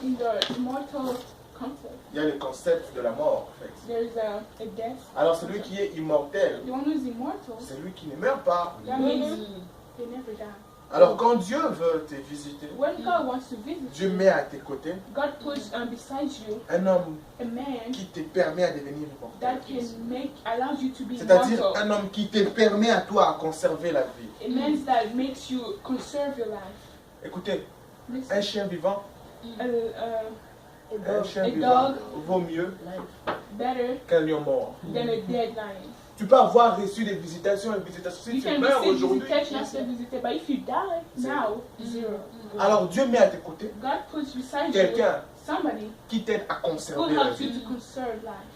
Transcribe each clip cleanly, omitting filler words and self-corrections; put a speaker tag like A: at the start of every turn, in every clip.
A: In the immortal concept,
B: il y a le concept de la mort, en fait.
A: there's a death.
B: Alors celui qui est immortel,
A: The one who's immortal,
B: c'est lui qui ne meurt pas.
A: that means they never die.
B: Alors quand Dieu veut te visiter,
A: When God wants to visit
B: Dieu
A: you,
B: met à tes côtés
A: God puts beside you
B: un homme
A: a man
B: qui te permet à devenir immortel.
A: that allows you to be
B: C'est-à-dire
A: immortal.
B: un homme qui te permet à toi à conserver la vie.
A: It means that makes you conserve your life.
B: Écoutez,
A: Listen,
B: un chien vivant, un chien
A: a
B: vivant
A: dog
B: vaut mieux
A: better
B: qu'un lion mort.
A: than a dead lion.
B: Tu peux avoir reçu des visitations et visitations. Si
A: You
B: tu
A: can
B: meurs
A: receive
B: aujourd'hui,
A: visitation after visitation, but if you die now, zero.
B: alors Dieu met à tes côtés
A: God puts beside you
B: quelqu'un
A: somebody
B: qui t'aide à
A: who
B: conserver la
A: helps you
B: vie.
A: to conserve life.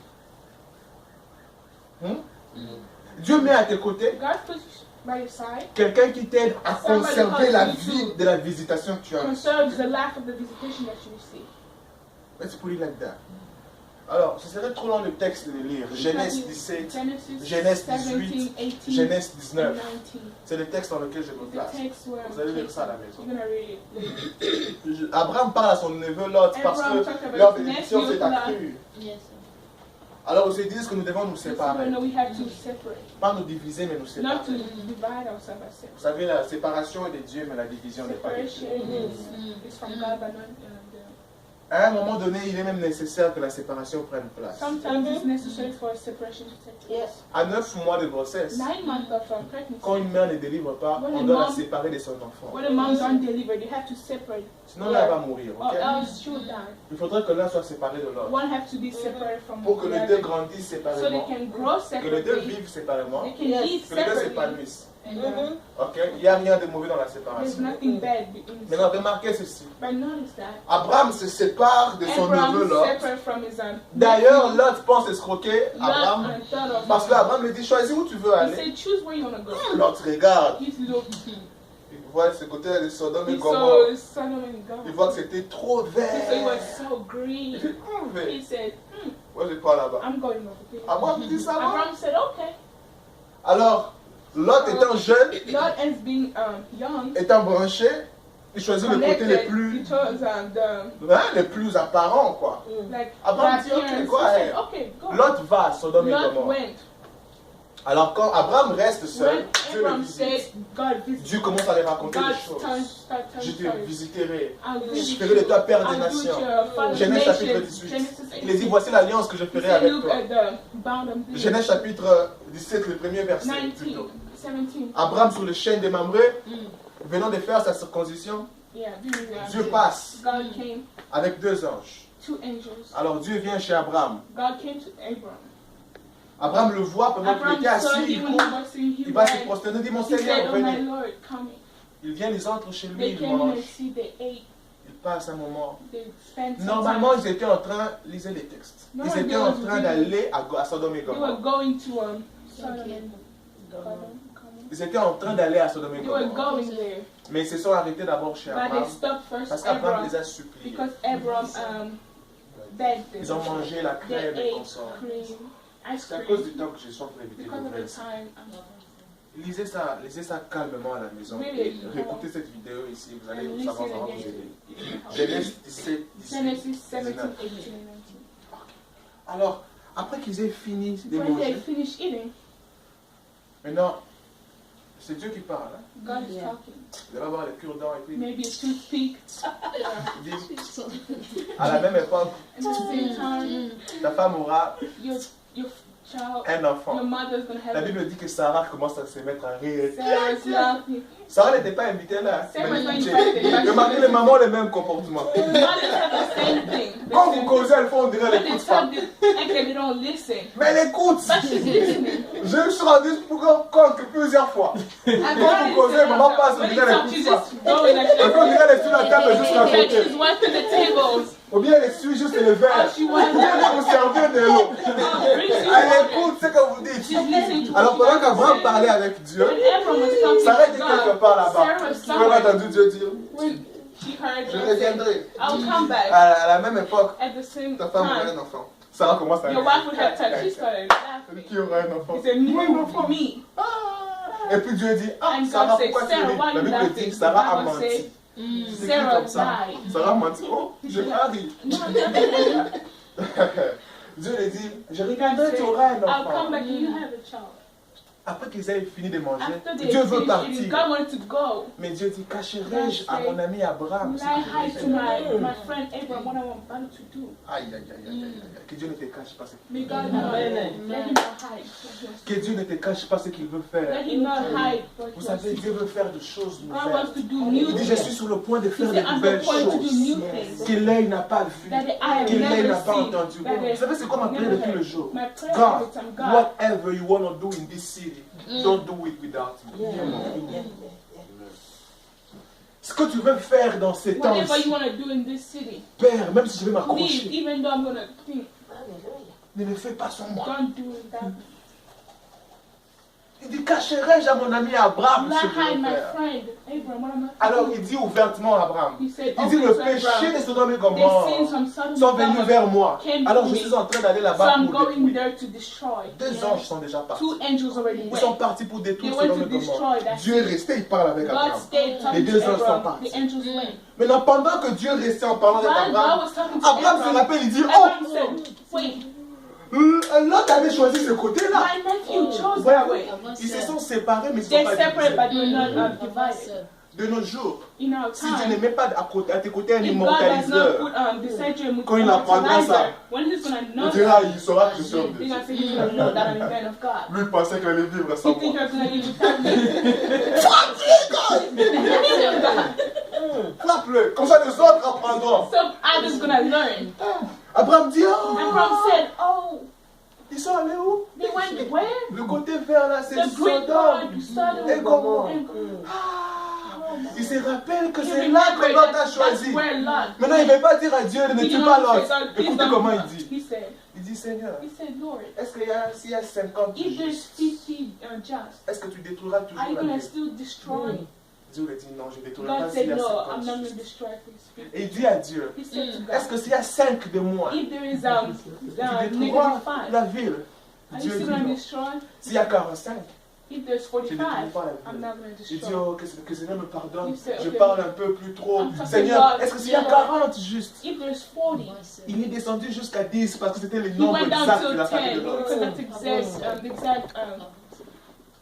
B: Dieu met à tes côtés
A: God puts by your side,
B: quelqu'un qui t'aide à
A: Somebody
B: conserver la
A: helps you
B: vie
A: to
B: de la visitation que tu as.
A: conserves the life of the visitation that you receive.
B: Let's put it like that. Alors, ce serait trop long le texte de lire. Genèse 17,
A: Genesis
B: Genèse
A: 17, 18,
B: Genèse
A: and
B: 19.
A: 19.
B: C'est le texte dans lequel je me
A: The
B: place.
A: text where
B: Vous allez lire ça à la maison.
A: you're gonna read it.
B: Abraham parle à son neveu Lot parce
A: Abraham
B: que
A: talked about
B: leur
A: his
B: bénédiction
A: nephew,
B: s'est accrue.
C: Yes.
B: Alors ils se disent que nous devons nous
A: So
B: séparer.
A: no, we have to separate,
B: Pas nous diviser, mais nous séparer.
A: not to divide ourselves as separate.
B: Vous savez, la séparation est de Dieu, mais la division n'est pas de Dieu.
A: Separation is from God, but not
B: À un moment donné, il est même nécessaire que la séparation prenne place.
A: sometimes it's necessary for a separation to take place.
C: Yes.
B: À 9 mois de grossesse,
A: 9 months of pregnancy,
B: quand une mère ne délivre pas, on doit la séparer de son enfant.
A: when a mom don't deliver, you have to separate,
B: Sinon, là, elle va mourir.
A: or
B: ok?
A: else she will die.
B: Il faudrait que l'un soit séparé de l'autre.
A: One have to be separated from
B: Pour que
A: the
B: les deux
A: other,
B: grandissent
A: so they
B: séparément,
A: can grow
B: que les deux
A: separately,
B: vivent séparément,
A: they can
C: Yes.
A: eat
B: que les deux
A: separately.
B: s'épanouissent.
A: And,
B: Ok? Il n'y a rien de mauvais dans la
A: there's
B: séparation.
A: nothing bad in
B: Maintenant, remarquez ceci.
A: But notice that
B: Abraham se sépare de son
A: Abraham
B: neveu Lot.
A: separate from his
B: D'ailleurs, Lot pense escroquer
A: Lot
B: Abraham
A: and thought of
B: parce qu'Abraham lui dit choisis où tu veux
A: he
B: aller.
A: said, choose where you want to go.
B: Lot regarde.
A: He's looked.
B: Il voit ce côté de Sodome et
A: He
B: Gomorrhe.
A: saw Sodom and
B: Il
A: Gomorrah.
B: voit que c'était trop
A: He said it
B: vert.
A: was so green.
B: Il dit, vert.
A: He said,
B: Moi, je pars là-bas.
A: I'm going over there.
B: Abraham dit ça va.
A: Abraham said, okay.
B: Alors, Lot étant jeune,
A: Lot as being young,
B: étant branché, il choisit le côté les
A: connected,
B: plus,
A: he chose the
B: les plus apparents, quoi.
A: like
B: Abraham
A: the
B: dit, ok,
A: appearance.
B: go
A: He
B: ahead.
A: said, okay, go.
B: Lot va à Sodome et
A: Lot
B: Gomorrhe.
A: went.
B: Alors, quand Abraham reste seul,
A: When
B: Dieu le
A: Abraham
B: visite.
A: said, God visited.
B: Dieu commence à lui raconter
A: God
B: des choses.
A: start
B: Je
A: telling
B: te
A: stories.
B: visiterai.
A: I'll
B: Je
A: visit
B: ferai de toi père des
A: I'll do
B: nations.
A: your father
B: Genèse chapitre
A: nations.
B: 18.
A: Genesis
B: Il dit,
A: 18.
B: voici l'alliance que je
A: He
B: ferai
A: said,
B: avec
A: look
B: toi.
A: at the bound of deed.
B: Genèse chapitre 17, le premier verset.
A: 19,
B: plutôt.
A: 17.
B: Abraham sur le chêne démembré, venant de faire sa circoncision,
A: Yeah,
B: Dieu passe
A: God came,
B: avec deux anges.
A: 2 angels.
B: Alors Dieu vient chez Abraham.
A: God came to Abraham.
B: Abraham le voit pendant qu'il
A: Abraham
B: était
A: saw
B: assis,
A: him
B: il
A: when
B: court,
A: he was sitting, he
B: il va se
A: ran.
B: prosterner, dit mon
A: He said,
B: Seigneur,
A: oh my
B: venez.
A: Lord, come.
B: Il vient, ils entrent chez lui,
A: They
B: ils
A: came and
B: mangent,
A: see, they ate,
B: ils passent un moment.
A: they spent some
B: Normalement,
A: time.
B: ils étaient en train, lisez les textes,
A: No,
B: ils étaient
A: no,
B: en
A: no,
B: train
A: no.
B: d'aller à Sodome et
A: They were
B: Gomorrhe.
A: going to Sodom
C: Okay.
A: and Gomorrah.
B: Ils étaient en train d'aller à Sodome et
A: They were
B: Gomorrhe.
A: going there,
B: Mais ils se sont arrêtés d'abord chez
A: but they
B: Abraham,
A: stopped
B: parce
A: first
B: qu'Abraham
A: Abraham
B: les a suppliés.
A: because Abraham begged them.
B: Ils ont mangé la
A: They
B: crème et
A: ate
B: consort.
A: cream, ice
B: C'est à cause
A: cream,
B: du temps que je suis en train d'éviter
A: because
B: le
A: of the
B: verset.
A: time.
B: Lisez ça calmement à la maison.
A: Really?
B: Et réécoutez cette vidéo ici, vous allez
A: And
B: vous savoir,
A: listen
B: ça va vous
A: again.
B: aider. Genèse 17, 18,
A: Genesis 17,
B: 19.
A: 18, 19.
B: Alors, après qu'ils aient fini de
A: When they
B: manger,
A: finished eating,
B: maintenant, c'est Dieu qui parle. Hein.
A: God is
C: Yeah.
A: talking.
B: Vous allez avoir le cure-dent et puis
A: Maybe a toothpick.
B: il dit, à la même époque,
A: At the same time,
B: ta femme aura
A: your child,
B: un
A: your
B: enfant.
A: mother's gonna
B: La
A: have
B: Bible dit que Sarah commence à se mettre à rire.
A: Sarah's laughing.
B: Sarah n'était pas invitée là.
A: Sarah
B: Mais
A: was not
B: écoutez,
A: invited.
B: remarquez les mamans ont le même comportement.
A: Mothers have the same thing.
B: Quand vous causez, elles font, on dirait
A: But
B: elles
A: they
B: n'écoutent pas.
A: talk, actually they don't listen.
B: Mais elle écoute.
A: But she's listening.
B: Je me suis rendu compte plusieurs fois. Quand vous causez, maman passe, on
A: When they
B: dirait
A: talk,
B: elle
A: she's
B: n'écoute pas.
A: just going
B: Et puis on
A: actually.
B: dirait elle suit la table jusqu'à
A: Like
B: côté.
A: she's wiping the tables.
B: Ou bien elle suit juste le verre.
A: Or she wants
B: Viens vous servir de l'eau. Elle écoute ce que vous
A: She's
B: dites.
A: listening to
B: Alors
A: what
B: pendant
A: she
B: qu'Abraham
A: said.
B: parlait avec Dieu,
A: When Abraham was talking
B: Sarah
A: to
B: était quelque
A: God,
B: part là-bas.
A: Sarah was
B: Vous avez
A: somewhere.
B: entendu Dieu dire,
A: When she heard
B: je
A: God say,
B: reviendrai.
A: I'll come back.
B: À la même époque,
A: At the same
B: ta femme aura
A: time,
B: un enfant. Sarah commence à
A: your wife would have touched. She started laughing.
B: Qui aura un enfant?
A: He said, no, for me.
B: Et puis Dieu dit, ah
A: And
B: Sarah,
A: God said,
B: pourquoi tu
A: Sarah,
B: ris?
A: why
B: La
A: you
B: Bible
A: laughing?
B: dit que
A: The
B: Sarah a
A: Bible
B: menti.
A: said,
B: C'est écrit
A: Sarah
B: comme ça.
A: died.
B: Sarah m'a dit, oh, je marie.
A: No, no.
B: Dieu lui dit, je reviendrai, tu auras un
A: I'll come
B: enfant.
A: back and you have a child.
B: Après qu'ils aient fini de manger,
A: After they
B: Dieu veut
A: finished eating,
B: partir.
A: God wanted to go.
B: Mais Dieu dit, cacherai-je à mon ami Abraham
A: Will
B: ce
A: I
B: que je
A: hide
B: vais
A: to
B: faire?
A: my friend Abraham what I'm about to do?
B: Aïe, aïe, aïe, aïe, aïe. Que Dieu ne te cache pas ce qu'il
A: May
B: veut
A: God
B: faire.
A: not let
C: Amen.
A: him not hide.
B: Que Dieu ne te cache pas ce qu'il veut faire.
A: Let him not hide. what
B: Vous
A: he
B: savez,
A: wants to
B: Dieu veut faire des choses
A: do. God wants
B: nouvelles.
A: to do new
B: Il dit, je
A: things.
B: suis sur le point de
A: He
B: faire de
A: said, I'm
B: nouvelles
A: the point to do
B: choses
A: new things.
B: que l'œil n'a pas vu,
A: That the eye
B: que
A: have
B: l'œil
A: never
B: n'a pas
A: seen.
B: entendu.
A: That
B: Vous savez, c'est comme ma prière de tous les jours.
A: My prayer
B: God,
A: every time, God,
B: whatever you want to do in this city, don't do it without me. Ce que tu veux faire dans ces temps,
A: whatever you want to do in this city,
B: Père, même si je vais
A: please,
B: m'accrocher,
A: even though I'm going to think,
B: ne le fais pas sans moi.
A: don't do it that way.
B: Il dit, cacherai-je à mon ami Abraham
A: Will
B: ce
A: I
B: que je
A: hide
B: veux
A: my
B: faire?
A: friend Abraham what I'm going
B: Alors
A: to do?
B: il dit ouvertement à Abraham,
A: He said,
B: il dit,
A: okay,
B: le
A: so
B: péché
A: Abraham,
B: de Sodome et
A: the
B: Gomorrhe
A: sins from Sodom
B: sont
A: and
B: venus
A: Gomorrah
B: vers moi.
A: came
B: Alors
A: to
B: je
A: me.
B: suis en train d'aller
A: So
B: là-bas
A: I'm
B: pour
A: going
B: détruire.
A: there to destroy.
B: Deux anges sont déjà partis.
A: Two angels already
B: Ils sont
A: went.
B: partis pour détruire
A: They went
B: Sodome
A: to
B: et Gomorrhe.
A: destroy that
B: Dieu est
A: city.
B: resté, il parle avec
A: God
B: Abraham.
A: stayed
B: Les
A: talking
B: deux
A: to
B: anges sont
A: Abraham.
B: partis.
A: The angels went.
B: Maintenant, pendant que Dieu restait en parlant avec
A: While God
B: Abraham,
A: was talking to
B: Abraham se
A: Abraham,
B: rappelle, il dit,
A: Abraham
B: oh,
A: said, wait,
B: l'autre avait choisi ce côté-là.
A: my nephew chose
B: Ouais.
A: that way.
B: Ils se sont séparés, mais ils ne
A: They're
B: sont pas
A: separate, but
B: divisés.
A: they're not divided.
B: De nos jours,
A: In our
B: si Dieu ne
A: time,
B: met pas à tes côtés un
A: if God does not
B: immortaliseur,
A: put beside you
B: Quand il apprendra ça,
A: when he's going to
B: il
A: know
B: dira,
A: that,
B: il saura que je suis homme de
A: they're
B: Dieu.
A: going to say he's going to know that I'm a man of God.
B: Lui, il pensait qu'il allait vivre sans
A: You think
B: moi.
A: you're going to live without me?
B: Frappe-le, comme ça les autres apprendront.
A: Some others going to learn.
B: Abraham dit, oh,
A: Abraham said, oh,
B: ils sont allés où?
A: they went where?
B: Le côté vert là, c'est
A: The Greek
B: Sodome.
A: God, Sodom
B: Et Gomorrhe.
A: and Gomorrah.
B: Il se rappelle que
A: He
B: c'est là que
A: remembered
B: Lot a
A: that
B: choisi.
A: that's where Lot.
B: Maintenant, il ne veut pas dire à Dieu, ne
A: He
B: tue
A: didn't
B: pas
A: want to
B: Lot.
A: say, God, please
B: Écoutez
A: don't
B: comment
A: do
B: il
A: that.
B: dit.
A: He said,
B: Il dit, Seigneur,
A: Lord,
B: est-ce s'il y a 50
A: if there's
B: justes,
A: 50 just,
B: est-ce que tu détruiras
A: are
B: toujours
A: you
B: la
A: going to
B: ville?
A: still destroy?
B: Dieu lui dit, non, je ne détruirai pas
A: God
B: s'il y
A: said,
B: a
A: no,
B: 50
A: I'm not going to
B: justes.
A: destroy these people.
B: Et il dit à Dieu,
A: He said to
B: est-ce
A: God,
B: que s'il y a 5 de moi,
A: if there is
B: tu détruiras
A: negative 5,
B: la ville?
A: are
B: Dieu
A: you
B: dit
A: still going to
B: non.
A: destroy?
B: S'il y a 45,
A: If there's
B: tu ne détruiras
A: 45,
B: pas la
A: I'm
B: ville.
A: not going to
B: Il dit,
A: destroy.
B: oh, que Seigneur me pardonne,
A: Il sait,
B: je
A: ok.
B: parle un peu plus trop.
A: I'm talking
B: Seigneur,
A: about-
B: est-ce que s'il y a
A: Yeah.
B: 40 justes,
A: If there's 40,
B: il est descendu jusqu'à 10 parce que c'était le
A: he
B: nombre
A: went down
B: exact de
A: to
B: la
A: 10
B: famille de Lot.
A: because that's the exact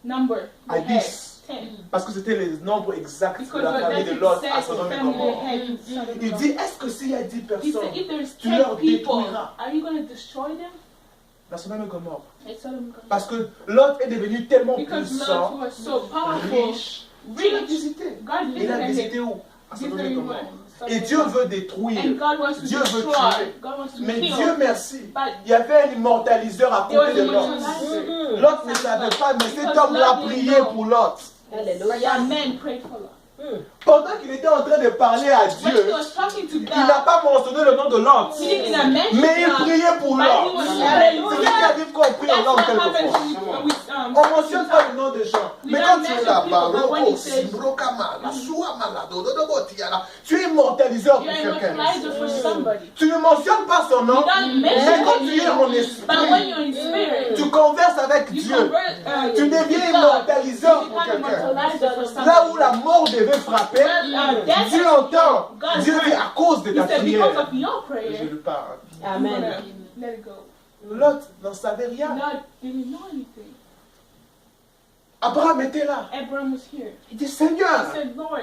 A: number.
B: À
A: they had,
B: 10.
A: 10.
B: Parce que c'était le nombre exact de
A: Because
B: la famille
A: that's
B: de Lot à
A: exact
B: Sodome et
A: family they
B: Gomorrhe.
A: had in Sodom and
B: Il
A: Gomorrah.
B: dit, est-ce que s'il y a 10
A: He
B: personnes,
A: said, if there's
B: tu leur
A: 10 people,
B: détruiras
A: are you going to destroy them?
B: dans Sodome et Gomorre?
A: It's Sodom and Gomorrah.
B: Parce que Lot est devenu tellement
A: Because Lot
B: puissant,
A: was so powerful,
B: riche, qu'il a
A: rich,
B: visité.
A: God
B: Il a
A: visited
B: visité
A: him.
B: où? À Sodome et
A: Visited him
B: Gomorre.
A: at
B: Et
A: Sodom
B: Dieu
A: and Gomorrah.
B: veut détruire.
A: And God wants to
B: Dieu veut
A: destroy.
B: tuer.
A: God wants to
B: Mais
A: kill.
B: Dieu merci.
A: But
B: Il y avait un immortaliseur à
A: there was
B: côté
A: a
B: de Lot.
A: mortalizer.
B: Lot ne savait pas, mais cet homme l'a prié pour Lot.
A: But
C: Alléluia.
A: that man prayed for Lot.
B: Pendant qu'il était en train de parler à
A: When
B: Dieu,
A: he was talking to
B: il n'a
A: God,
B: pas mentionné le nom de Lot.
A: he didn't mention
B: Mais il
A: God.
B: priait pour
A: But he
B: Lot.
A: was
B: C'est
A: Hallelujah.
B: ce qui arrive quand on prie en
A: That's
B: langue
A: what
B: quelquefois.
A: happens with
B: On ne mentionne pas le nom des gens.
A: We
B: Mais
A: don't
B: quand tu es
A: mention
B: là-bas,
A: people, but when he says-
B: tu es immortaliseur pour
A: you're
B: quelqu'un.
A: immortalizer for somebody.
B: Tu ne mentionnes pas son nom,
A: You don't
B: mais
A: mention
B: quand
A: his
B: tu es en
A: name. But when
B: esprit,
A: you're in spirit,
B: tu converses avec
A: you
B: Dieu.
A: convert.
B: Tu deviens
A: with God.
B: immortaliseur
A: You
B: pour
A: become
B: quelqu'un.
A: immortalizer for somebody.
B: Là où la mort devait frapper,
A: That's
B: Dieu entend.
A: God
B: Dieu dit à cause de
A: He
B: ta
A: said, because
B: prière.
A: of your
B: Je
A: prayer,
B: lui parle.
A: I'm
C: Amen.
A: gonna let it go.
B: Lot n'en savait rien.
A: God didn't know anything.
B: Abraham était là.
A: Abraham was here.
B: Il dit,
A: He
B: Seigneur,
A: said, Lord,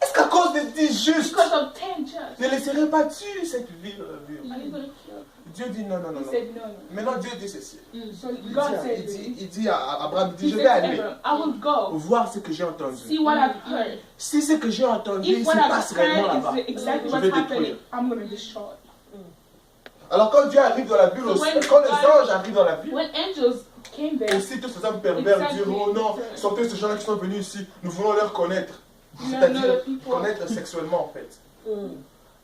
B: est-ce qu'à cause de 10 justes,
A: because of 10 just,
B: ne laisserait pas tuer cette ville vivre?
A: are you going to kill?
B: Dieu dit non, non, non,
A: He
B: non.
A: said, no, no.
B: Maintenant Dieu dit ceci.
A: So
B: Il
A: God
B: dit,
A: said,
B: il dit à Abraham, il
A: he
B: dit, je
A: said
B: vais
A: to
B: aller
A: Abraham, I will go,
B: voir ce que j'ai entendu.
A: see what I've heard.
B: Si ce que j'ai entendu
A: If
B: se
A: what I've
B: passe réellement là-bas,
A: heard is exactly
B: je
A: what's
B: vais
A: happening,
B: détruire.
A: I'm going to destroy.
B: Alors quand Dieu arrive dans la ville,
A: So when
B: quand les
A: God-
B: anges arrivent dans la ville,
A: When angels came there,
B: aussi tous ces hommes pervers
A: Exactly.
B: diront, oh non, sont tous ces gens-là qui sont venus ici, nous voulons leur connaître.
A: You know
B: C'est-à-dire
A: the people-
B: connaître sexuellement en fait.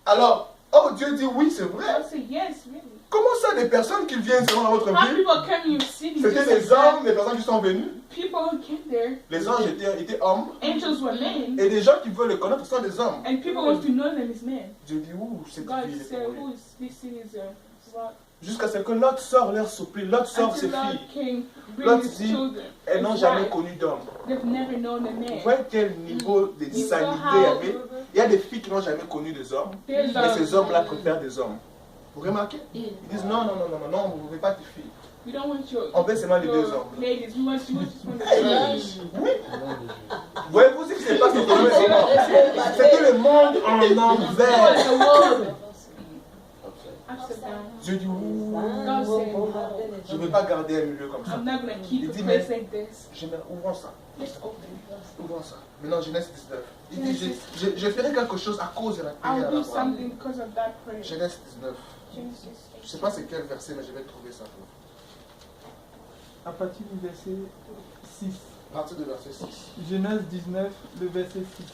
B: Alors, oh Dieu dit oui, c'est vrai.
A: God said, yes, really.
B: Comment ça, des personnes qui viennent dans votre
A: How
B: ville,
A: people came in your city,
B: c'était
A: just
B: des
A: like that.
B: hommes, des personnes qui sont venues.
A: People who came there,
B: Les anges étaient hommes,
A: angels were men,
B: et des gens qui veulent les connaître sont des hommes.
A: and people want to know them as men.
B: Dieu dit, ouh, cette
A: God
B: ville est
A: said,
B: pour lui.
A: who is this city is
B: Jusqu'à ce que Lot sort leur souper, Lot sort ses filles. Lot dit, elles n'ont jamais connu d'homme. Vous voyez quel niveau de sanité il y avait? Il y a des filles qui n'ont jamais connu des hommes, mais ces hommes-là préfèrent des hommes. Vous remarquez? Ils disent non, non, non, non, non, vous ne voulez pas de filles. On veut seulement les deux hommes. Oui. Voyez-vous ce qui se passe dans le monde? C'était le monde en envers. Dieu dit, je ne veux pas garder un milieu comme ça. Il dit, mais ouvrons ça. Ouvrons ça. Maintenant, Genèse 19. Il dit, je ferai quelque chose à cause de la prière d'Abraham. Genèse 19. Je ne sais pas c'est quel verset, mais je vais trouver ça.
C: À partir du verset 6.
B: À partir du verset 6.
C: Genèse 19, le verset 6.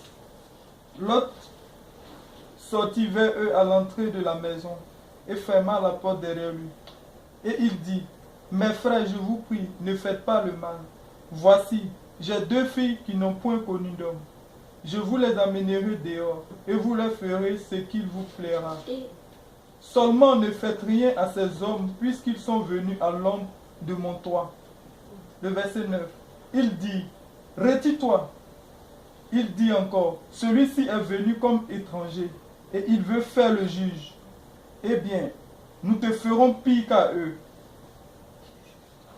C: Lot sortit vers eux à l'entrée de la maison et ferma la porte derrière lui. Et il dit, mes frères, je vous prie, ne faites pas le mal. Voici, j'ai 2 filles qui n'ont point connu d'homme. Je vous les amènerai dehors et vous leur ferez ce qu'il vous plaira. Seulement ne faites rien à ces hommes puisqu'ils sont venus à l'ombre de mon toit. Le verset 9. Il dit, retire-toi. Il dit encore, celui-ci est venu comme étranger et il veut faire le juge. Eh bien, nous te ferons pire qu'à eux.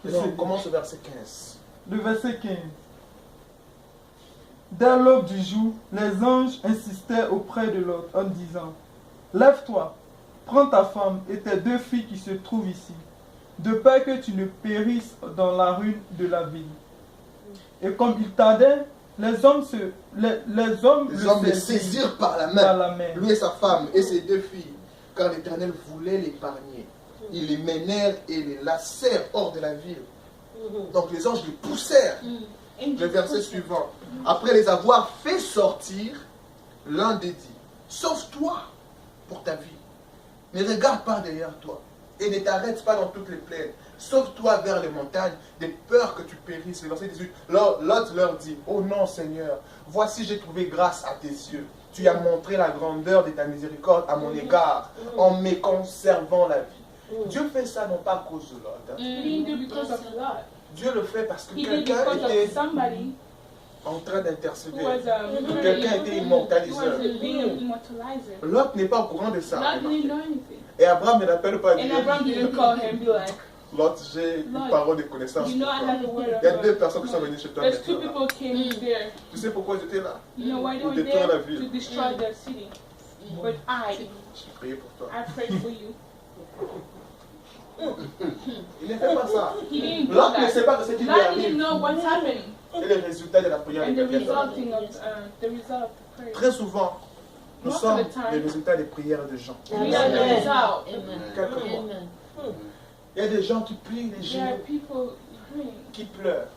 B: On commence au verset 15.
C: Le verset 15. Dès l'aube du jour, les anges insistaient auprès de l'autre en disant, lève-toi, prends ta femme et tes 2 filles qui se trouvent ici, de peur que tu ne périsses dans la ruine de la ville. Et comme il tardait, les hommes le
B: saisirent par la main, lui et sa femme et ses 2 filles, car l'Éternel voulait l'épargner. Ils les menèrent et les lassèrent hors de la ville. Donc les anges les poussèrent. Le verset suivant. Après les avoir fait sortir, l'un des dit, sauve-toi pour ta vie. Ne regarde pas derrière toi et ne t'arrête pas dans toutes les plaines. Sauve-toi vers les montagnes, de peur que tu périsses. Le verset 18. Lot leur dit, oh non Seigneur, voici j'ai trouvé grâce à tes yeux. Tu as montré la grandeur de ta miséricorde à mon égard, en me conservant la vie. Dieu fait ça non pas à cause de Lot. Dieu le fait parce que quelqu'un était en train d'intercéder. Quelqu'un était immortaliseur. Lot n'est pas au courant de ça. Et Abraham ne l'appelle pas Dieu. Lot, j'ai une parole de connaissance. Il y a 2 personnes qui sont venues chez toi. Tu sais pourquoi j'étais là? Pour détruire la ville. J'ai prié pour toi. Il ne fait pas ça. Lot ne sait pas ce qui lui arrive. Et le résultat de la prière très souvent, nous sommes les résultats des prières de gens. Quelquefois. Il y a des gens qui plient les genoux, qui pleurent.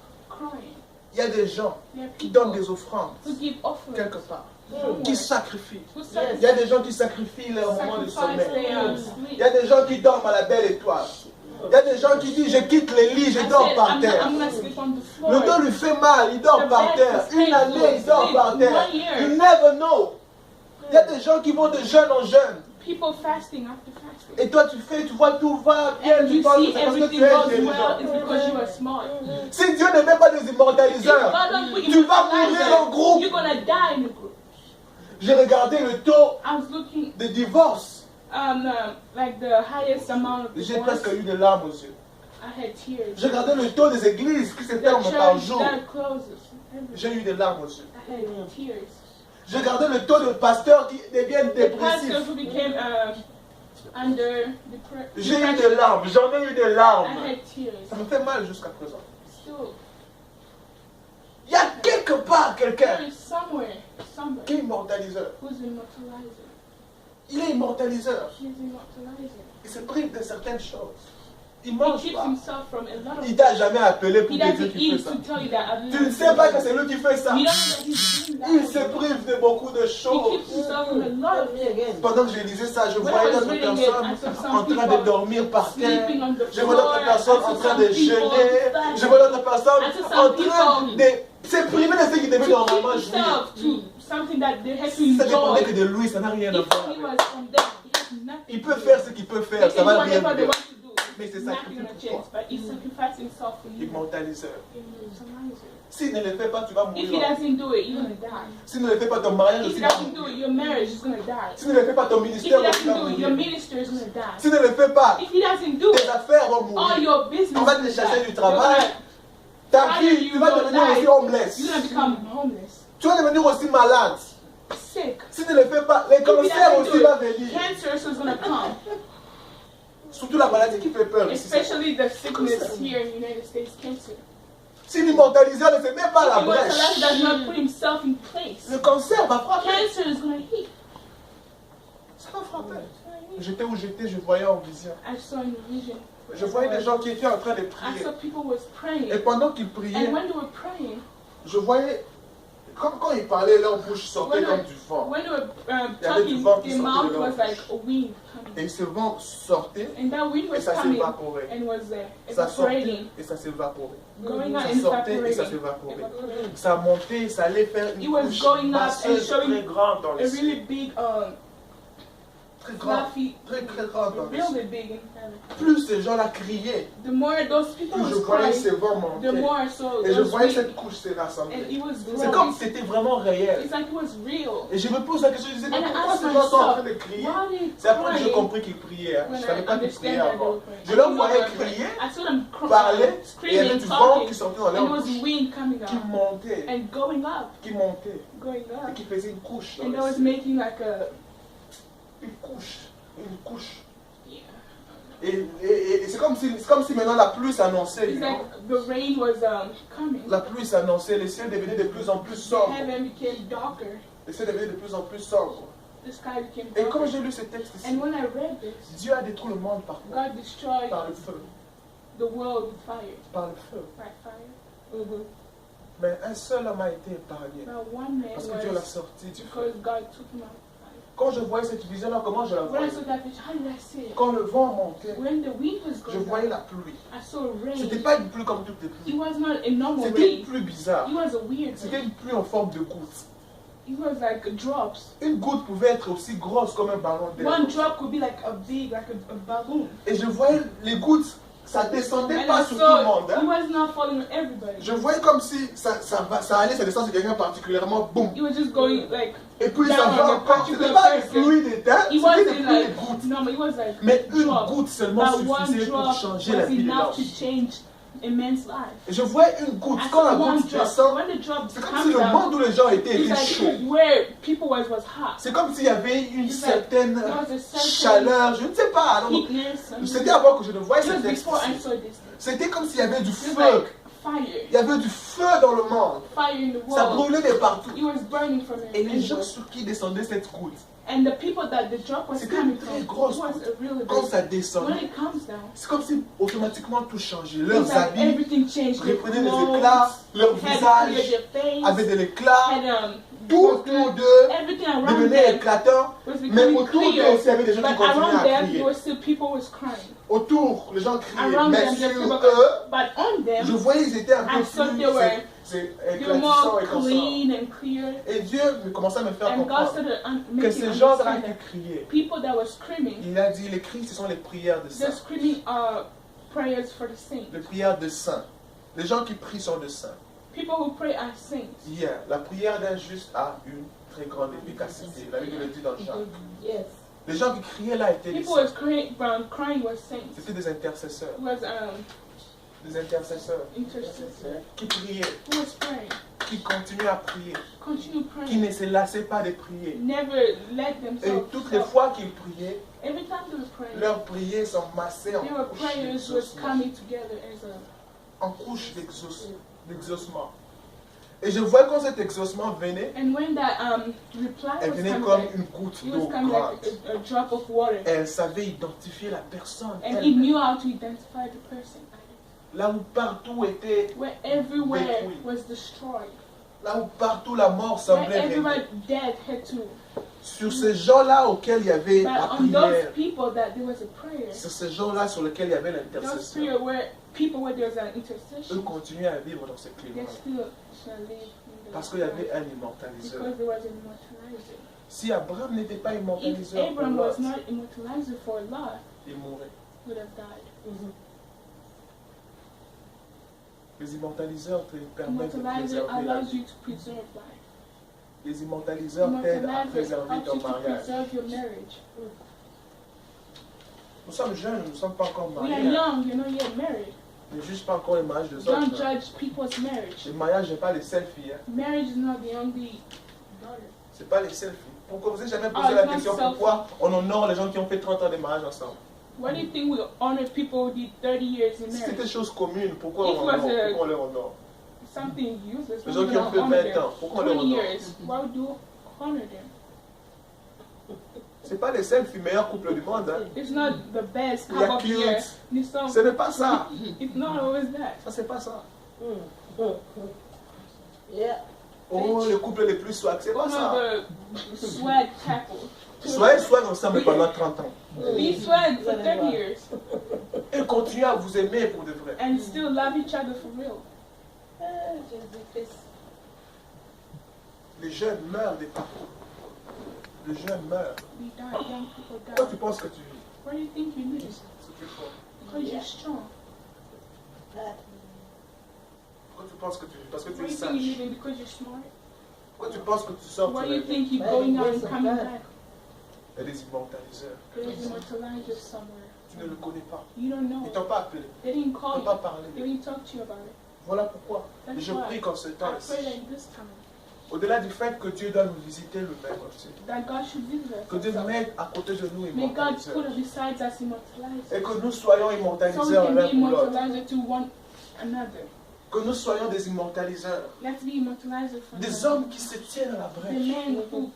B: Il y a des gens qui donnent des offrandes quelque part, qui sacrifient. Il y a des gens qui sacrifient leur moment de sommeil. Il y a des gens qui dorment à la belle étoile. Il y a des gens qui disent, je quitte les lits, je dors par terre. Le dos lui fait mal, il dort par terre. Une année, il dort par terre. You never know. Il y a des gens qui vont de jeûne en jeûne. Et toi, tu vois, tout va bien. Tu penses que c'est parce que tu es intelligent. Si Dieu ne met pas des immortaliseurs, tu vas mourir en groupe. J'ai regardé le taux de divorce. J'ai presque eu des larmes aux yeux. J'ai regardé le taux des églises qui se ferment par jour. J'ai eu des larmes aux yeux. J'ai regardé le taux de pasteurs qui deviennent dépressifs. J'ai eu des larmes, j'en ai eu des larmes. Ça me fait mal jusqu'à présent. Il y a quelque part quelqu'un qui est immortaliseur. Il est immortaliseur. Il se prive de certaines choses. Il mange pas. Il t'a jamais appelé pour te dire qu'il fait ça. Tu ne sais pas que c'est lui qui fait ça. Il se prive de beaucoup de choses. Pendant que je lisais ça, je voyais d'autres personnes en train de dormir par terre. Je vois d'autres personnes en train de jeûner. Je vois d'autres personnes en train de se priver de ce qui devait normalement jouir. Ça dépendait que de lui, ça n'a rien à voir. Il peut faire ce qu'il peut faire,
A: They
B: ça
A: can do
B: va rien
A: whatever they
B: dire.
A: want to do.
B: Mais c'est
A: It's not
B: sacrifié
A: gonna
B: pour
A: change,
B: toi.
A: but he's sacrificing himself for you.
B: Immortaliseur.
A: It's amazing.
B: S'il ne le fait pas, tu vas
A: If he
B: mourir.
A: doesn't do it, you're gonna die.
B: S'il ne le fait pas, ton mariage
A: If
B: aussi
A: he
B: va
A: doesn't do
B: mourir.
A: it, your marriage is gonna die.
B: S'il ne le fait pas, ton
A: If he
B: ministère aussi va
A: doesn't do it, your
B: mourir.
A: minister is gonna die.
B: S'il ne le fait pas,
A: If he doesn't do
B: tes
A: it,
B: affaires vont
A: all
B: mourir.
A: your business
B: On va
A: is
B: te
A: gonna
B: chasser
A: die.
B: du travail. Ta vie, tu vas devenir aussi homeless.
A: You're gonna become homeless,
B: Tu vas devenir aussi malade.
A: sick.
B: S'il ne le fait pas, les
A: If he
B: cancers
A: doesn't
B: aussi
A: do
B: vont
A: it,
B: venir.
A: cancer is gonna come.
B: Surtout la maladie qui fait peur ici.
A: Especially the sickness here in the United States, cancer.
B: Si l'immortaliseur ne se met pas à la
A: Immortalized does
B: brèche,
A: not put himself in place.
B: le cancer va frapper.
A: Cancer is gonna hit.
B: Ça va frapper. J'étais où j'étais, je voyais en vision.
A: I saw in the vision.
B: Je voyais des gens qui étaient en train de
A: I
B: prier.
A: saw people was praying,
B: Et pendant qu'ils
A: and
B: priaient,
A: when they were praying,
B: je voyais, quand ils parlaient, leur bouche sortait comme du vent.
A: when they were
B: Il y avait du
A: talking,
B: vent qui
A: their
B: sortait
A: mouth
B: de leur
A: was like
B: bouche.
A: a wind
B: Et
A: coming,
B: ce vent sortait
A: and that wind
B: et
A: was
B: ça
A: coming
B: s'évaporait.
A: and was
B: Ça sortait
A: evaporating,
B: et ça s'évaporait.
A: going up
B: Ça
A: and
B: sortait et ça
A: evaporating.
B: s'évaporait. Ça montait, ça allait faire
A: It
B: une
A: was
B: couche
A: going up and
B: masseuse
A: showing
B: très grande dans
A: A
B: les
A: really
B: cieux.
A: big,
B: Très grande,
A: fluffy,
B: très grande dans les cieux.
A: really big in heaven.
B: Plus ces gens-là criaient,
A: The more those people
B: plus je
A: was
B: voyais
A: crying,
B: ces vents
A: the
B: monter.
A: more I saw
B: Et je
A: those
B: voyais
A: wind,
B: cette couche se
A: and
B: rassembler.
A: it was
B: C'est comme
A: growing.
B: si c'était vraiment réel.
A: It's like it was real.
B: Et je me pose la question, je disais, mais
A: And I
B: pourquoi
A: asked
B: ces gens sont en train
A: myself,
B: de crier?
A: why are they
B: C'est après que j'ai
A: crying?
B: compris qu'ils priaient. Hein. Je
A: When
B: ne savais
A: I
B: pas qu'ils priaient
A: understand that they
B: avant.
A: were praying.
B: Je leur
A: I
B: voyais
A: didn't know they were
B: crier,
A: praying. I saw them
B: parler, et il y avait
A: screaming,
B: du vent qui
A: talking,
B: sortait dans
A: and
B: leur
A: it was
B: bouche,
A: wind coming
B: qui
A: out
B: montait,
A: and going up,
B: qui montait,
A: going
B: et
A: up,
B: qui faisait une couche dans
A: and
B: les
A: that was
B: cieux.
A: making like a
B: Une couche, une couche.
A: yeah.
B: Et c'est comme si maintenant la pluie s'annonçait.
A: It's like the rain was coming.
B: La pluie s'annonçait, les cieux devenaient de plus en plus
A: The
B: sombres.
A: heaven became darker.
B: Les cieux devenaient de plus en plus sombres.
A: The sky became
B: Et quand
A: darker.
B: j'ai lu ce texte ici,
A: And when I read this,
B: Dieu a détruit le monde par quoi?
A: God destroyed
B: Par le feu.
A: the world with fire.
B: Par le feu.
A: By fire.
B: Mais un seul homme a été épargné.
A: But one man
B: Parce que Dieu l'a
A: was
B: sorti du feu.
A: because God took him out.
B: Quand je voyais cette vision-là, comment je la
A: When I
B: voyais?
A: saw that vision, how did I see it?
B: Quand le vent montait,
A: When the wind was
B: je
A: going
B: voyais
A: down,
B: la pluie.
A: I saw
B: C'était
A: rain.
B: pas une pluie comme toutes les
A: It
B: pluies.
A: was not a normal
B: C'était une
A: rain.
B: pluie bizarre.
A: It was a weird
B: C'était
A: rain.
B: une pluie en forme de goutte.
A: It was like drops.
B: Une goutte pouvait être aussi grosse comme un ballon d'air.
A: One drop could be like a big, like a balloon.
B: Et je voyais les gouttes, ça descendait
A: And
B: pas
A: I
B: sur tout le
A: saw
B: monde.
A: it
B: Hein.
A: was not falling on everybody.
B: Je voyais comme si ça allait, ça descend sur quelqu'un particulièrement, boum.
A: It was just going like
B: Et puis
A: down
B: ça
A: on
B: va
A: a
B: encore.
A: particular
B: C'était pas des
A: person.
B: pluies d'étain,
A: It
B: c'était des
A: wasn't
B: pluies
A: like
B: de gouttes.
A: no, but it was like
B: Mais une
A: drop.
B: goutte seulement
A: But one
B: suffisait pour
A: drop
B: changer la
A: was
B: vie de
A: enough to
B: l'homme.
A: change a man's life.
B: Et je voyais une goutte.
A: I
B: Quand la
A: saw one
B: goutte
A: drop.
B: descend,
A: When the drop
B: c'est comme si
A: comes
B: le
A: down,
B: monde où les gens étaient
A: it's
B: était chaud.
A: like where people was hot.
B: C'est comme s'il y avait une
A: It's like
B: certaine
A: there was a certain
B: chaleur, je ne sais pas. Alors,
A: heatness.
B: c'était avant que je ne voie
A: It was
B: cette texte.
A: before I saw this.
B: C'était comme s'il y avait du
A: It was
B: feu.
A: like fire.
B: Il y avait du feu dans le monde.
A: Fire in the
B: Ça
A: world.
B: brûlait de partout.
A: It was burning from
B: Et les gens
A: everywhere.
B: sur qui descendait cette goutte,
A: And the people that the drop was
B: C'était
A: coming
B: une très
A: from,
B: grosse
A: it was a really
B: quand
A: big.
B: ça
A: When
B: descendait,
A: it comes down,
B: c'est comme si automatiquement tout changeait.
A: it's
B: Leurs
A: like
B: habits
A: everything changed. Their
B: reprenaient des
A: clothes,
B: éclats, leur
A: had
B: visage
A: cleared their face,
B: avait de l'éclat,
A: had
B: tout autour d'eux
A: everything around
B: devenait
A: them
B: éclatant,
A: was
B: mais
A: becoming
B: autour d'eux
A: clear.
B: aussi, il y avait des gens qui
A: But
B: continuaient
A: around
B: à
A: them, there
B: crier.
A: were still people was crying.
B: Autour, les gens criaient,
A: Around
B: mais
A: them, there
B: sur
A: were people.
B: eux,
A: But on
B: je
A: them,
B: voyais ils étaient un peu
A: I saw
B: plus
A: they were
B: éclatissants,
A: more
B: éclatants.
A: clean and clear.
B: Et Dieu me commençait à me faire
A: And God
B: comprendre
A: started
B: que
A: making
B: ces gens-là
A: understand
B: qui criaient,
A: that people that were screaming,
B: il a dit, les cris, ce sont les prières de
A: the
B: saints.
A: screaming are prayers for the saints.
B: Les prières de saints. Les gens qui prient sont de saints.
A: People who pray are saints.
B: Hier, la prière d'un juste a une très grande efficacité. La Bible le dit dans Jean.
A: Yes.
B: Les gens qui criaient là étaient des
A: People
B: saints.
A: was crying was saints.
B: C'était des intercesseurs.
A: Was
B: Des intercesseurs
A: intercessor.
B: qui priaient,
A: Who was praying.
B: qui continuaient à prier,
A: Continue
B: qui
A: praying.
B: ne se lassaient pas de prier.
A: Never let
B: Et
A: themselves
B: toutes les
A: stop.
B: fois qu'ils priaient,
A: Every time they were praying,
B: leurs prières sont massées en
A: their
B: couches
A: prayers was
B: d'exaucement.
A: coming together as a.
B: En couches d'exaucement. Et je vois quand cet exaucement venait,
A: And when that reply
B: elle
A: was
B: venait
A: coming,
B: comme
A: like,
B: une goutte
A: it
B: d'eau
A: was coming
B: grande.
A: like a drop of water.
B: Et elle savait identifier la personne.
A: And he
B: elle-même.
A: knew how to identify the person.
B: Là où partout était,
A: Where everywhere
B: Détruit.
A: was destroyed.
B: là où partout la mort
A: Where
B: semblait
A: everywhere
B: régner.
A: death had to.
B: Sur ces gens-là auxquels il y avait
A: But
B: la
A: on those
B: prière,
A: people that there was a prayer.
B: sur ces gens-là sur lesquels il y avait
A: Those
B: l'intercession,
A: prayer where people where there was an
B: eux
A: intercession.
B: continuaient à vivre dans ce
A: They
B: climat.
A: still shall live in the
B: Parce qu'il y avait un immortaliseur.
A: because there was an immortalizer.
B: Si Abraham n'était pas
A: If
B: immortaliseur pour
A: Abraham was
B: Lot,
A: not immortalized for Lot,
B: il mourrait.
A: he would have died.
B: Les immortaliseurs te permettent de
A: Immortalizer
B: préserver la
A: allows
B: vie.
A: you to preserve life.
B: Les immortaliseurs t'aident à
A: Immortalizer
B: préserver
A: helps
B: ton
A: you to
B: mariage.
A: preserve your marriage.
B: Nous sommes jeunes, nous ne sommes pas encore
A: We are
B: mariés.
A: young, you're not yet married.
B: Ne juge pas encore les mariages des
A: Don't
B: autres.
A: judge people's marriage.
B: Le mariage n'est pas les selfies. Hein.
A: Marriage is not the only daughter.
B: C'est pas les selfies. Pourquoi vous n'avez jamais
A: Ah,
B: posé la
A: it's not
B: question
A: selfie.
B: pourquoi on honore les gens qui ont fait 30 ans de mariage ensemble?
A: Why do you think we honor people who did 30 years in
B: Si c'était
A: marriage?
B: chose commune, pourquoi
A: It
B: on
A: was
B: honore?
A: a-
B: Pourquoi on les honore?
A: Something useless.
B: Les
A: Why
B: gens
A: would
B: qui
A: you
B: ont
A: not
B: fait
A: honor
B: 20
A: them?
B: ans, pourquoi on les
A: 20
B: honore?
A: years. Why would you honor them?
B: C'est pas les selfies meilleurs couples du monde. Hein.
A: It's not the best
B: Il y a
A: cup of beer.
B: cute.
A: It's not,
B: Ce n'est pas ça.
A: it's not always that.
B: Ça, c'est pas ça.
D: Yeah.
B: Oh, le couple le plus swag, c'est pas
A: It's
B: ça.
A: not the swag couple.
B: Soyez swag ensemble pendant 30 ans.
A: Be swag for 30 years
B: Et continuez à vous aimer pour de vrai.
A: and still love each other for real.
D: Jésus-Christ.
B: Les jeunes meurent des parcours. Les jeunes meurent.
A: We die, young people
B: Pourquoi
A: die.
B: tu penses que tu vis?
A: Why do you think you live?
B: C'est plus fort.
A: Because you're strong.
B: Pourquoi tu penses que tu vis? Parce que tu
A: Why
B: es
A: do you think you
B: sage.
A: live? Because you're smart.
B: Pourquoi tu penses que tu sors?
A: Why
B: Tu
A: do you
B: reviens?
A: think you're
D: By the
A: going out
D: grace
A: and
D: of
A: coming
D: God.
A: back?
B: Il y a des immortaliseurs.
A: There's immortalizers somewhere.
B: Tu ne le connais pas.
A: You don't know.
B: Ils ne t'ont pas appelé.
A: They didn't
B: Ils ne
A: call
B: t'ont pas
A: you.
B: parlé.
A: They didn't talk to you about it.
B: Voilà pourquoi. Et
A: That's
B: je
A: why
B: prie qu'en ce
A: I
B: temps,
A: pray that in this time
B: au-delà du fait que Dieu doit nous visiter lui-même aussi,
A: that God should visit us.
B: que Dieu nous mette à côté de nous
A: May God
B: immortaliseurs.
A: put us beside us immortalizers.
B: Et que nous soyons
A: So we
B: immortaliseurs
A: can
B: l'un
A: be
B: pour l'autre.
A: immortalizers to one another.
B: Que nous soyons des immortaliseurs.
A: Let's be immortalizers for
B: Des
A: them.
B: hommes qui se tiennent à la
A: The
B: brèche.
A: man who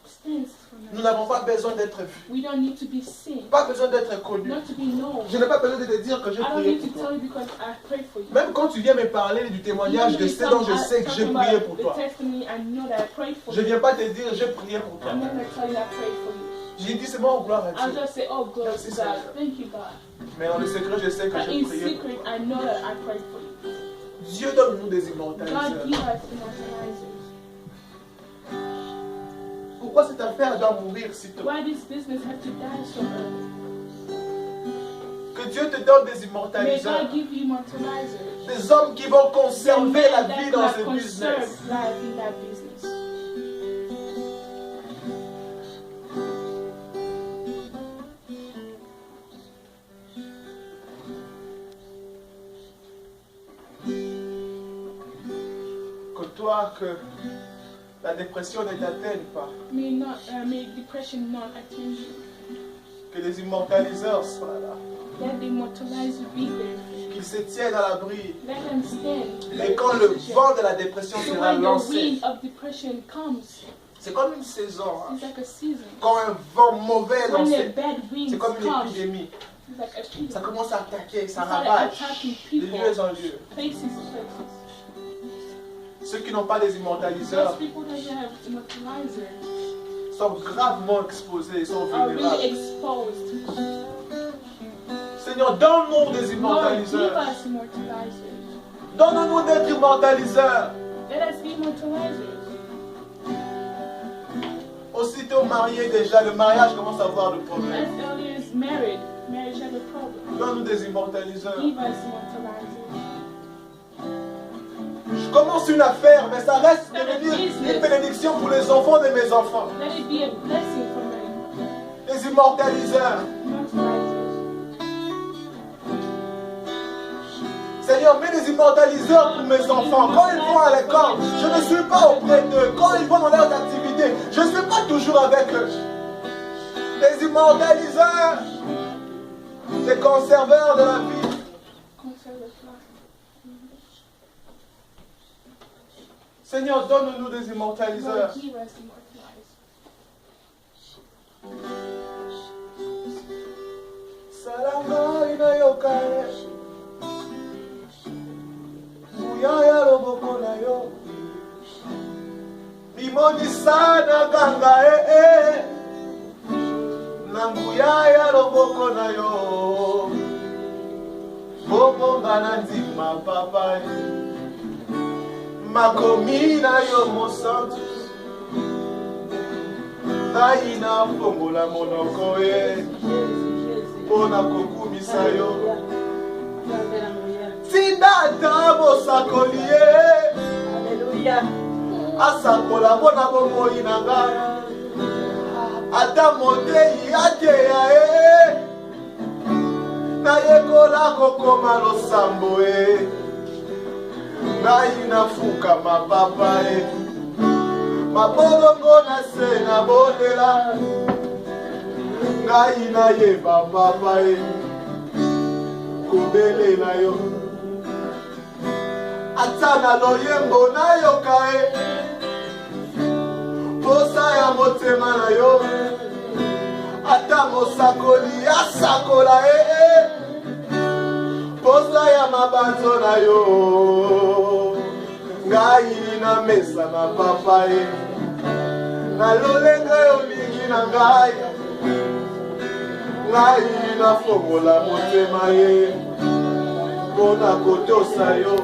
A: stands for
B: Nous
A: them.
B: n'avons pas besoin d'être vus.
A: We don't need to be seen,
B: Pas besoin d'être connus.
A: not to be known.
B: Je n'ai pas besoin de te dire que j'ai
A: I don't
B: prié
A: need
B: pour
A: to
B: toi.
A: tell you because I prayed for you.
B: Même quand tu viens me parler du témoignage de ce dont je sais que j'ai prié pour toi.
A: The testimony, I know that I prayed for
B: Je ne
A: you.
B: viens pas te dire j'ai prié pour toi.
A: I'm not going to tell you I prayed for you.
B: J'ai dit c'est bon, gloire à
A: I'll
B: Dieu.
A: just say, oh, glory
B: Merci,
A: to God.
B: Seigneur.
A: Thank you, God.
B: Mais dans le secret, je sais que
A: But
B: j'ai
A: in
B: prié pour
A: secret,
B: toi.
A: I know that I prayed for you.
B: Dieu donne-nous des
A: God
B: immortaliseurs.
A: give us immortalizers.
B: Pourquoi cette affaire doit mourir si tôt?
A: Why this business had to die so early?
B: Que Dieu te donne des
A: May
B: immortaliseurs.
A: God give you immortalizers.
B: Des hommes qui vont conserver la
A: That
B: vie dans
A: God
B: ce business.
A: conserve life in that business.
B: Que toi, que la dépression ne t'atteigne pas.
A: May depression not attend you.
B: Que les immortaliseurs soient là.
A: Let the immortalizer be there.
B: Qu'ils se tiennent à l'abri.
A: Let them stand.
B: Et quand le vent de la dépression
A: So
B: sera
A: when the
B: lancé,
A: wind of depression comes,
B: c'est comme une saison. Hein.
A: it's like a season.
B: Quand un vent mauvais est
A: When the
B: lancé,
A: bad winds
B: c'est comme une
A: come,
B: épidémie.
A: it's like a
B: Ça
A: season.
B: commence à attaquer, ça
A: It started
B: ravage
A: attacking
B: de
A: people,
B: lieu en lieu.
A: places to places.
B: Ceux qui n'ont pas des
A: Those
B: immortaliseurs
A: people that have immortalizers
B: sont gravement exposés, sont
A: are really
B: vulnérables.
A: exposed.
B: Seigneur, donne-nous des
A: Lord, give
B: immortaliseurs.
A: us immortalizers.
B: Donne-nous d'être immortaliseurs.
A: Let us be immortalizers.
B: Aussitôt marié déjà, le mariage commence à avoir de
A: As
B: problèmes.
A: early as marriage have a problem.
B: Donne-nous des immortaliseurs.
A: Give us immortalizers.
B: Je commence une affaire, mais ça reste devenir une bénédiction pour les enfants de mes enfants.
A: Let it be a blessing for me.
B: Les immortaliseurs.
A: Immortalizers.
B: Seigneur, mets des immortaliseurs pour mes enfants. Quand ils vont à l'école, je ne suis pas auprès d'eux. Quand ils vont dans leurs activités, je ne suis pas toujours avec eux. Des immortaliseurs, des conserveurs de la vie.
A: Conserve the flock.
B: Seigneur, donne-nous des immortaliseurs.
A: Lord, give us immortalizers.
B: Salama inayokae, muyaya loboko na yo. Limoni sana ganga na muyaya loboko na yo. Bobo ngana nzima papa, makomi na yo mosantu. ngai nafongola monoko ye mpona kokumisa yo tinda ata bosakoli ye asakola mpona bomoi na ngai ata modei ateya ye nayekola kokoma losambo ye ngai nafuka mapapa ye mabolongo na se na bondela ngai nayeba papa ye kobelela yo ata na loyembo nayoka ye posa ya motema na yo ata mosakoli asakola ye posa ya mabanzo na yo ngai na mesa na papa ye nalolenga yo mingi na ngai ngai nafongola motema ye mpona kotosa yo